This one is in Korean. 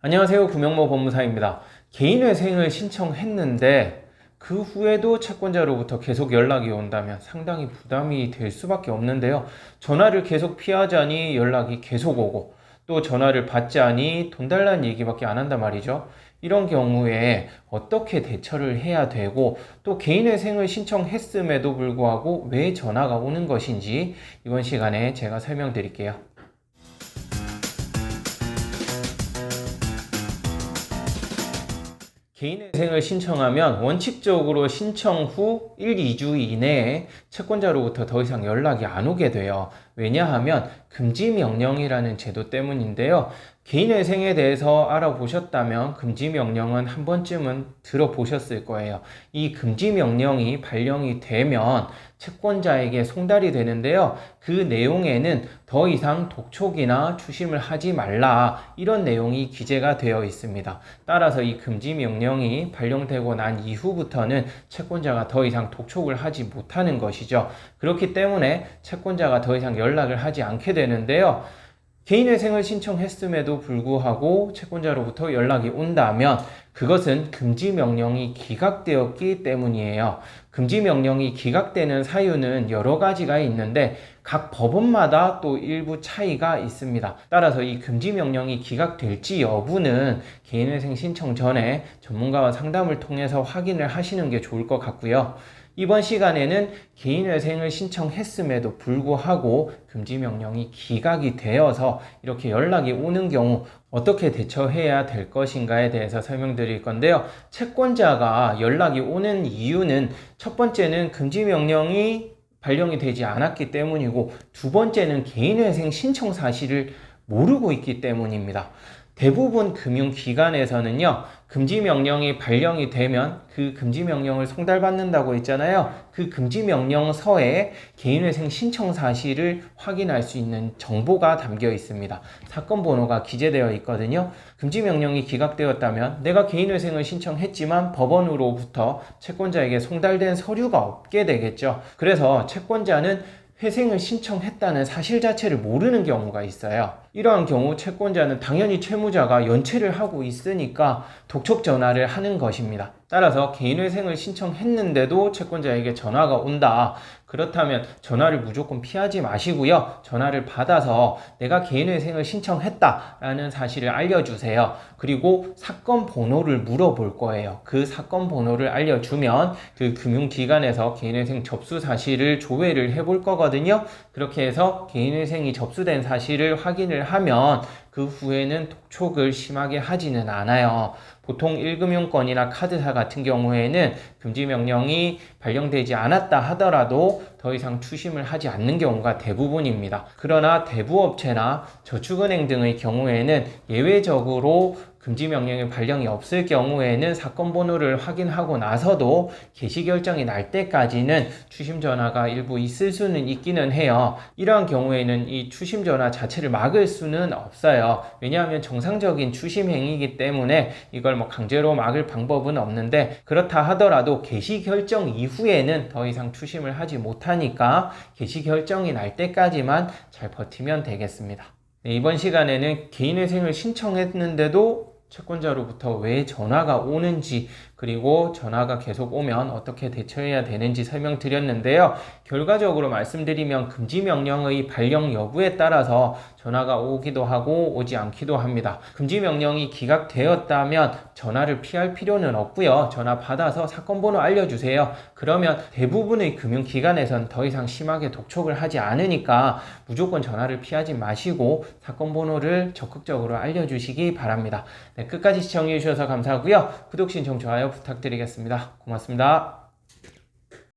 안녕하세요. 구명모 법무사입니다. 개인회생을 신청했는데 그 후에도 채권자로부터 계속 연락이 온다면 상당히 부담이 될 수밖에 없는데요. 전화를 계속 피하자니 연락이 계속 오고 또 전화를 받자니 돈 달라는 얘기밖에 안 한단 말이죠. 이런 경우에 어떻게 대처를 해야 되고 또 개인회생을 신청했음에도 불구하고 왜 전화가 오는 것인지 이번 시간에 제가 설명드릴게요. 개인회생을 신청하면 원칙적으로 신청 후 1, 2주 이내에 채권자로부터 더 이상 연락이 안 오게 돼요. 왜냐하면 금지명령이라는 제도 때문인데요. 개인회생에 대해서 알아보셨다면 금지명령은 한 번쯤은 들어보셨을 거예요. 이 금지명령이 발령이 되면 채권자에게 송달이 되는데요. 그 내용에는 더 이상 독촉이나 추심을 하지 말라 이런 내용이 기재가 되어 있습니다. 따라서 이 금지명령이 발령되고 난 이후부터는 채권자가 더 이상 독촉을 하지 못하는 것이죠. 그렇기 때문에 채권자가 더 이상 연락을 하지 않게 되는데요. 개인회생을 신청했음에도 불구하고 채권자로부터 연락이 온다면 그것은 금지명령이 기각되었기 때문이에요. 금지명령이 기각되는 사유는 여러 가지가 있는데 각 법원마다 또 일부 차이가 있습니다. 따라서 이 금지명령이 기각될지 여부는 개인회생 신청 전에 전문가와 상담을 통해서 확인을 하시는 게 좋을 것 같고요. 이번 시간에는 개인회생을 신청했음에도 불구하고 금지명령이 기각이 되어서 이렇게 연락이 오는 경우 어떻게 대처해야 될 것인가에 대해서 설명드릴 건데요. 채권자가 연락이 오는 이유는 첫 번째는 금지명령이 발령이 되지 않았기 때문이고 두 번째는 개인회생 신청 사실을 모르고 있기 때문입니다. 대부분 금융기관에서는요, 금지명령이 발령이 되면 그 금지명령을 송달받는다고 했잖아요. 그 금지명령서에 개인회생 신청 사실을 확인할 수 있는 정보가 담겨 있습니다. 사건 번호가 기재되어 있거든요. 금지명령이 기각되었다면 내가 개인회생을 신청했지만 법원으로부터 채권자에게 송달된 서류가 없게 되겠죠. 그래서 채권자는 회생을 신청했다는 사실 자체를 모르는 경우가 있어요. 이러한 경우 채권자는 당연히 채무자가 연체를 하고 있으니까 독촉 전화를 하는 것입니다. 따라서 개인회생을 신청했는데도 채권자에게 전화가 온다. 그렇다면 전화를 무조건 피하지 마시고요. 전화를 받아서 내가 개인회생을 신청했다라는 사실을 알려주세요. 그리고 사건 번호를 물어볼 거예요. 그 사건 번호를 알려주면 그 금융기관에서 개인회생 접수 사실을 조회를 해볼 거거든요. 그렇게 해서 개인회생이 접수된 사실을 확인을 하면 그 후에는 독촉을 심하게 하지는 않아요. 보통 1금융권이나 카드사 같은 경우에는 금지명령이 발령되지 않았다 하더라도 더 이상 추심을 하지 않는 경우가 대부분입니다. 그러나 대부업체나 저축은행 등의 경우에는 예외적으로 금지명령의 발령이 없을 경우에는 사건 번호를 확인하고 나서도 개시결정이 날 때까지는 추심 전화가 일부 있을 수는 있기는 해요. 이러한 경우에는 이 추심 전화 자체를 막을 수는 없어요. 왜냐하면 정상적인 추심 행위이기 때문에 이걸 강제로 막을 방법은 없는데, 그렇다 하더라도 개시결정 이후에는 더 이상 추심을 하지 못하니까 개시결정이 날 때까지만 잘 버티면 되겠습니다. 네, 이번 시간에는 개인회생을 신청했는데도 채권자로부터 왜 전화가 오는지, 그리고 전화가 계속 오면 어떻게 대처해야 되는지 설명드렸는데요. 결과적으로 말씀드리면 금지명령의 발령 여부에 따라서 전화가 오기도 하고 오지 않기도 합니다. 금지명령이 기각되었다면 전화를 피할 필요는 없고요. 전화 받아서 사건 번호 알려주세요. 그러면 대부분의 금융기관에선 더 이상 심하게 독촉을 하지 않으니까 무조건 전화를 피하지 마시고 사건 번호를 적극적으로 알려주시기 바랍니다. 네, 끝까지 시청해주셔서 감사하고요. 구독, 신청, 좋아요 부탁드리겠습니다. 고맙습니다.